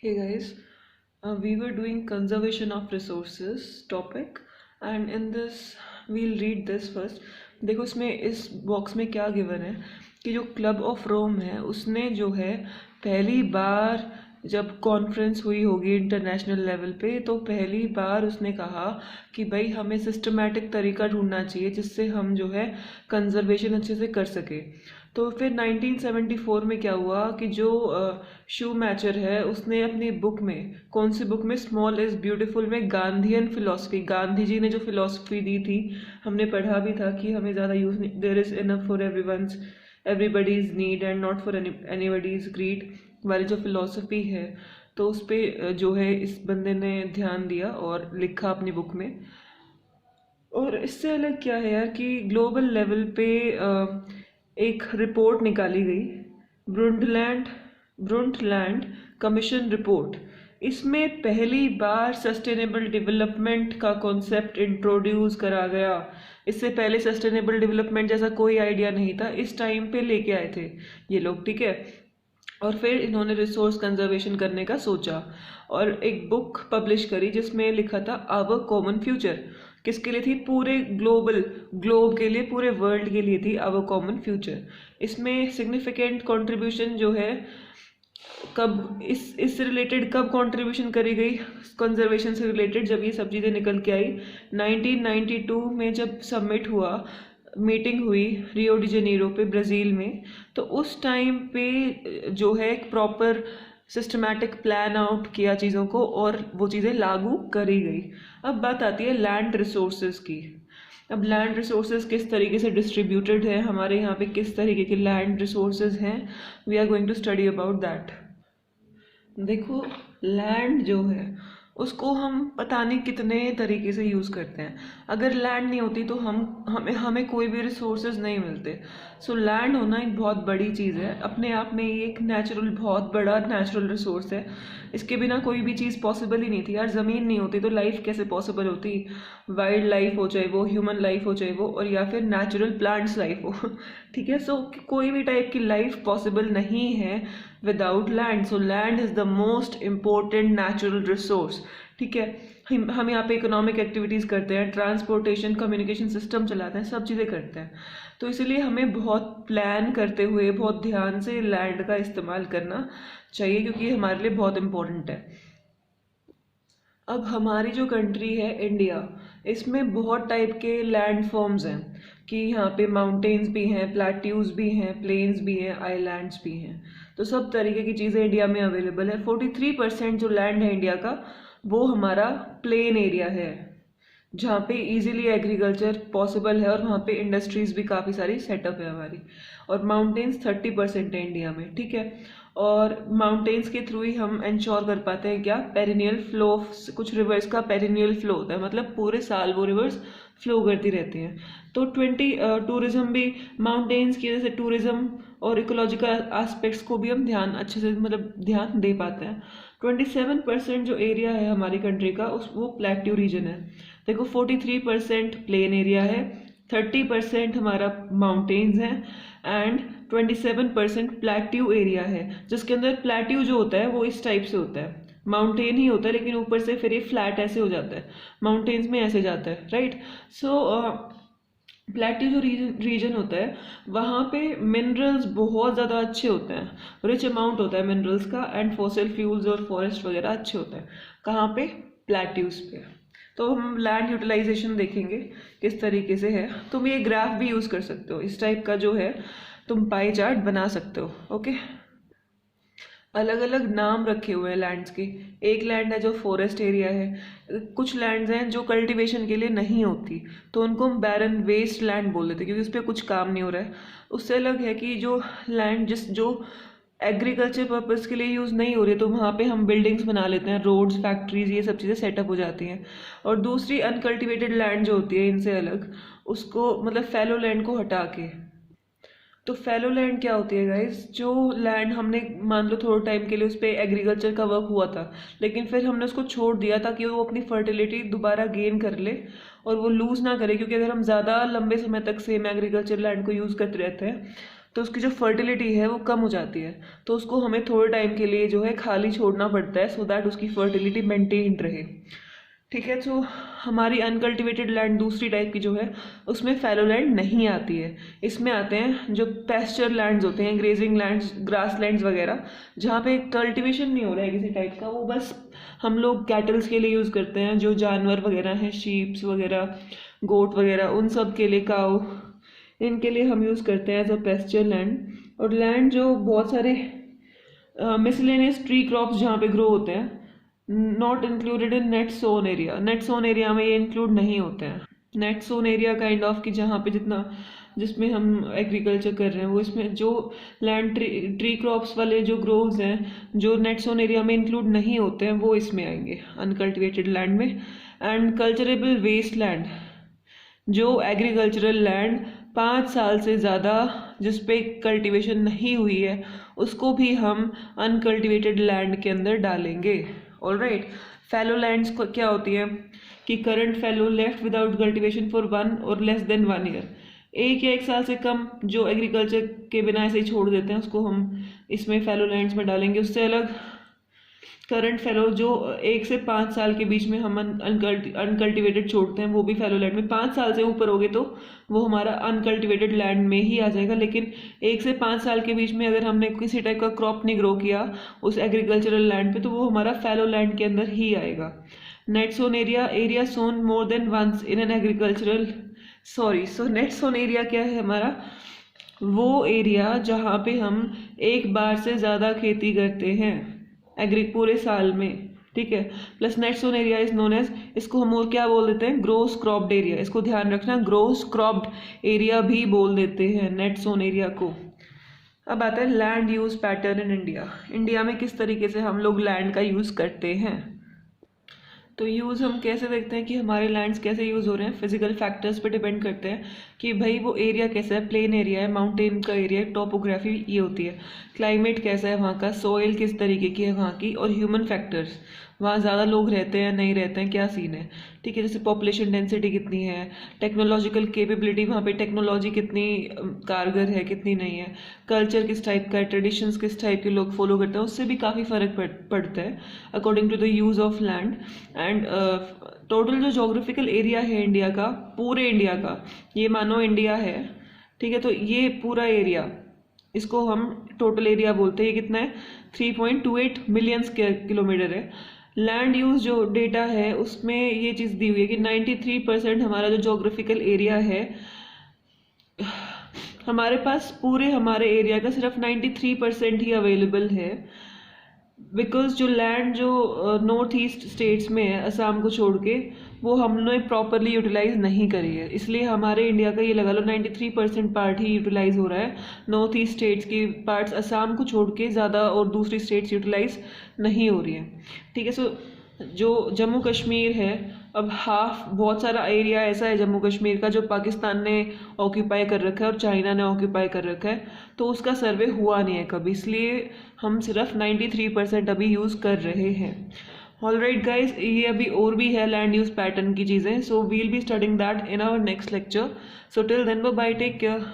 Hey guys, we were doing conservation of resources topic and in this we'll read this first. देखो इसमें इस box में क्या given है कि जो क्लब ऑफ रोम है उसने जो है पहली बार जब कॉन्फ्रेंस हुई होगी इंटरनेशनल लेवल पे तो पहली बार उसने कहा कि भाई हमें सिस्टमैटिक तरीका ढूंढना चाहिए जिससे हम जो है कंजर्वेशन अच्छे से कर सके। तो फिर 1974 में क्या हुआ कि जो शू मैचर है उसने अपनी बुक में, कौन सी बुक में, स्मॉल इज़ ब्यूटीफुल में, गांधीयन फिलॉसफी, गांधी जी ने जो फिलॉसफी दी थी, हमने पढ़ा भी था कि हमें ज़्यादा यूज़ नहीं, there is enough for everybody's need and not for anybody's greed वाली जो फिलॉसफी है, तो उस पर जो है इस बंदे ने ध्यान दिया और लिखा अपनी बुक में। और इससे अलग क्या है यार कि ग्लोबल लेवल पे एक रिपोर्ट निकाली गई, ब्रुंडलैंड ब्रुंडलैंड कमीशन रिपोर्ट। इसमें पहली बार सस्टेनेबल डेवलपमेंट का कॉन्सेप्ट इंट्रोड्यूस करा गया। इससे पहले सस्टेनेबल डेवलपमेंट जैसा कोई आइडिया नहीं था, इस टाइम पे लेके आए थे ये लोग, ठीक है। और फिर इन्होंने रिसोर्स कंजर्वेशन करने का सोचा और एक बुक पब्लिश करी जिसमें लिखा था आवर कॉमन फ्यूचर। किसके लिए थी? पूरे ग्लोब के लिए, पूरे वर्ल्ड के लिए थी आवर कॉमन फ्यूचर। इसमें सिग्निफिकेंट कंट्रीब्यूशन जो है कब इससे रिलेटेड कब कंट्रीब्यूशन करी गई कंजर्वेशन से रिलेटेड, जब ये सब चीज़ें निकल के आई 1992 में, जब सबमिट हुआ, मीटिंग हुई रियो डी जेनेरो पे ब्राज़ील में। तो उस टाइम पे जो है एक प्रॉपर सिस्टमैटिक प्लान आउट किया चीज़ों को और वो चीज़ें लागू करी गई। अब बात आती है लैंड रिसोर्सेज की। अब लैंड रिसोर्सेज किस तरीके से डिस्ट्रीब्यूटेड है, हमारे यहाँ पे किस तरीके के लैंड रिसोर्सेज हैं, we are going to study about that. देखो, लैंड जो है उसको हम पता नहीं कितने तरीके से यूज़ करते हैं। अगर लैंड नहीं होती तो हमें हमें कोई भी रिसोर्सेज नहीं मिलते। सो लैंड होना एक बहुत बड़ी चीज़ है, अपने आप में ये एक नेचुरल, बहुत बड़ा नेचुरल रिसोर्स है। इसके बिना कोई भी चीज़ पॉसिबल ही नहीं थी यार। ज़मीन नहीं होती तो लाइफ कैसे पॉसिबल होती? वाइल्ड लाइफ हो, चाहे वो ह्यूमन लाइफ हो, चाहे वो, और या फिर नेचुरल प्लांट्स लाइफ हो ठीक है। सो कोई भी टाइप की लाइफ पॉसिबल नहीं है without land. So land is the most important natural resource, ठीक है। हम यहाँ पे इकोनॉमिक एक्टिविटीज़ करते हैं, ट्रांसपोर्टेशन, कम्युनिकेशन सिस्टम चलाते हैं, सब चीज़ें करते हैं। तो इसलिए हमें बहुत प्लान करते हुए, बहुत ध्यान से लैंड का इस्तेमाल करना चाहिए क्योंकि ये हमारे लिए बहुत इम्पोर्टेंट है। अब हमारी जो कंट्री है इंडिया, इसमें बहुत टाइप के लैंड फॉर्म्स हैं कि यहाँ पे माउंटेन्स भी हैं, प्लेट्यूज भी हैं, प्लेन्स भी हैं, आइलैंड्स भी हैं। तो सब तरीके की चीज़ें इंडिया में अवेलेबल है। 43% जो लैंड है इंडिया का वो हमारा प्लेन एरिया है जहाँ पे इजीली एग्रीकल्चर पॉसिबल है और वहाँ पे इंडस्ट्रीज़ भी काफ़ी सारी सेटअप है हमारी। और माउंटेन्स 30% है इंडिया में, ठीक है। और माउंटेन्स के थ्रू ही हम इंश्योर कर पाते हैं क्या? Perennial flow. कुछ रिवर्स का पेरिनियल फ्लो होता है, मतलब पूरे साल वो रिवर्स फ्लो करती रहती हैं। तो टूरिज्म भी माउंटेन्स की वजह से, टूरिज्म और इकोलॉजिकल एस्पेक्ट्स को भी हम ध्यान अच्छे से, मतलब ध्यान दे पाते हैं। 27% जो एरिया है हमारी कंट्री का वो प्लेट्यू रीजन है। देखो, 43% प्लेन एरिया है, 30% हमारा माउंटेन्स हैं एंड 27% प्लेट्यू एरिया है, जिसके अंदर प्लेट्यू जो होता है वो इस टाइप से होता है, माउंटेन ही होता है लेकिन ऊपर से फिर ये फ्लैट ऐसे हो जाता है, माउंटेन्स में ऐसे जाता है, राइट। सो प्लेट्यू जो रीजन होता है वहाँ पे मिनरल्स बहुत ज़्यादा अच्छे होते हैं, रिच अमाउंट होता है मिनरल्स का, एंड फॉसिल फ्यूल्स और फॉरेस्ट वगैरह अच्छे होते हैं। कहाँ पे? प्लेट्यूज पे। तो हम लैंड यूटिलाइजेशन देखेंगे किस तरीके से है। तुम ये ग्राफ भी यूज़ कर सकते हो, इस टाइप का जो है तुम पाई चार्ट बना सकते हो, ओके। अलग अलग नाम रखे हुए हैं लैंड्स के। एक लैंड है जो फॉरेस्ट एरिया है, कुछ लैंड्स हैं जो कल्टीवेशन के लिए नहीं होती तो उनको हम बैरन वेस्ट लैंड बोल देते हैं क्योंकि उस पर कुछ काम नहीं हो रहा है। उससे अलग है कि जो लैंड जो एग्रीकल्चर पर्पज़ के लिए यूज़ नहीं हो रही तो वहाँ पे हम बिल्डिंग्स बना लेते हैं, रोड्स, फैक्ट्रीज, ये सब चीज़ें सेटअप हो जाती हैं। और दूसरी अनकल्टिवेटेड लैंड जो होती है इनसे अलग, उसको मतलब फैलो लैंड को हटा के। तो फैलो लैंड क्या होती है गाइस? जो लैंड हमने मान लो थोड़े टाइम के लिए उस पर एग्रीकल्चर का वर्क हुआ था लेकिन फिर हमने उसको छोड़ दिया ताकि वो अपनी फर्टिलिटी दोबारा गेन कर ले और वो लूज़ ना करे, क्योंकि अगर हम ज़्यादा लंबे समय तक सेम एग्रीकल्चर लैंड को यूज़ करते रहते हैं तो उसकी जो फर्टिलिटी है वो कम हो जाती है, तो उसको हमें थोड़े टाइम के लिए जो है खाली छोड़ना पड़ता है सो दैट उसकी फर्टिलिटी मेंटेन्ड रहे। ठीक है, तो हमारी अनकल्टिवेटेड लैंड दूसरी टाइप की जो है उसमें फैलो लैंड नहीं आती है। इसमें आते हैं जो पेस्चर लैंड्स होते हैं, ग्रेजिंग लैंड्स, ग्रास लैंड्स वगैरह, जहाँ पे कल्टीवेशन नहीं हो रहा है किसी टाइप का, वो बस हम लोग कैटल्स के लिए यूज़ करते हैं, जो जानवर वगैरह हैं, शीप्स वगैरह, गोट वगैरह, उन सब के लिए, काऊ, इनके लिए हम यूज़ करते हैं एज अ पेस्चर लैंड। और लैंड जो बहुत सारे मिसलेनियस ट्री क्रॉप्स जहाँ पे ग्रो होते हैं, not included in net sown area. Net sown area में ये इंक्लूड नहीं होते हैं। Net sown area kind of कि जहाँ पे जिसमें हम एग्रीकल्चर कर रहे हैं, वो इसमें जो लैंड ट्री क्रॉप्स वाले जो ग्रोव्स हैं जो नेट सोन एरिया में इंक्लूड नहीं होते हैं, वो इसमें आएंगे अनकल्टिवेटेड लैंड में। एंड कल्चरेबल वेस्ट लैंड, जो एग्रीकल्चरल लैंड 5 साल से ज़्यादा जिस पे कल्टीवेशन नहीं हुई है, उसको भी हम अनकल्टिवेटेड लैंड के अंदर डालेंगे। ऑलराइट, फैलो लैंड्स क्या होती है कि current fallow left without cultivation for 1 और लेस देन 1 ईयर, 1 या 1 साल से कम जो एग्रीकल्चर के बिना ऐसे ही छोड़ देते हैं, उसको हम इसमें फैलो लैंड्स में डालेंगे। उससे अलग करंट फैलो जो 1 से 5 साल के बीच में हम अनकल्टिवेटेड छोड़ते हैं, वो भी फैलो लैंड में। 5 साल से ऊपर हो गए तो वो हमारा अनकल्टिवेटेड लैंड में ही आ जाएगा, लेकिन 1 से 5 साल के बीच में अगर हमने किसी टाइप का क्रॉप नहीं ग्रो किया उस एग्रीकल्चरल लैंड पे, तो वो हमारा फैलो लैंड के अंदर ही आएगा। Net sown area, area sown more than once in an agricultural, so net sown area क्या है हमारा, वो एरिया जहाँ पे हम एक बार से ज़्यादा खेती करते हैं पूरे साल में। ठीक है, plus net sown area is known as, इसको हम और क्या बोल देते हैं, ग्रोस क्रॉप्ड एरिया। इसको ध्यान रखना, ग्रोस क्रॉप्ड एरिया भी बोल देते हैं नेट सोन एरिया को। अब आता है land use pattern in India. India में किस तरीके से हम लोग लैंड का यूज़ करते हैं। तो यूज़ हम कैसे देखते हैं कि हमारे लैंड्स कैसे यूज़ हो रहे हैं, फिजिकल फैक्टर्स पे डिपेंड करते हैं कि भाई वो एरिया कैसा है, प्लेन एरिया है, माउंटेन का एरिया है, टोपोग्राफी ये होती है, क्लाइमेट कैसा है वहाँ का, सोइल किस तरीके की है वहाँ की, और ह्यूमन फैक्टर्स, वहाँ ज़्यादा लोग रहते हैं नहीं रहते हैं, क्या सीन है। ठीक है, जैसे पॉपुलेशन डेंसिटी कितनी है, टेक्नोलॉजिकल कैपेबिलिटी, वहाँ पे टेक्नोलॉजी कितनी कारगर है कितनी नहीं है, कल्चर किस टाइप का है, ट्रेडिशंस किस टाइप के लोग फॉलो करते हैं, उससे भी काफ़ी फ़र्क पड़ता है according to the use of land. And total जो जोग्राफिकल एरिया है इंडिया का, पूरे इंडिया का, ये मानो इंडिया है, ठीक है, तो ये पूरा एरिया, इसको हम टोटल एरिया बोलते हैं। ये कितना है, 3.28 मिलियन स्क्वायर किलोमीटर है। लैंड यूज जो डेटा है उसमें ये चीज़ दी हुई है कि 93% हमारा जो जोग्राफिकल एरिया है, हमारे पास पूरे हमारे एरिया का सिर्फ 93% ही अवेलेबल है, बिकॉज जो लैंड जो नॉर्थ ईस्ट स्टेट्स में है, असम को छोड़ के, वो हमने प्रॉपरली यूटिलाइज नहीं करी है, इसलिए हमारे इंडिया का ये लगा लो 93% पार्ट ही यूटिलाइज हो रहा है। नॉर्थ ईस्ट स्टेट्स की पार्ट्स असम को छोड़ के ज़्यादा और दूसरी स्टेट्स यूटिलाइज नहीं हो रही है। ठीक है, सो जो जम्मू कश्मीर है, अब हाफ, बहुत सारा एरिया ऐसा है जम्मू कश्मीर का जो पाकिस्तान ने ऑक्यूपाई कर रखा है और चाइना ने ऑक्यूपाई कर रखा है, तो उसका सर्वे हुआ नहीं है कभी, इसलिए हम सिर्फ 93% अभी यूज़ कर रहे हैं। ऑलराइट गाइज, ये अभी और भी है लैंड यूज़ पैटर्न की चीज़ें, so we'll be studying that in our next lecture. So till then bye bye, take care.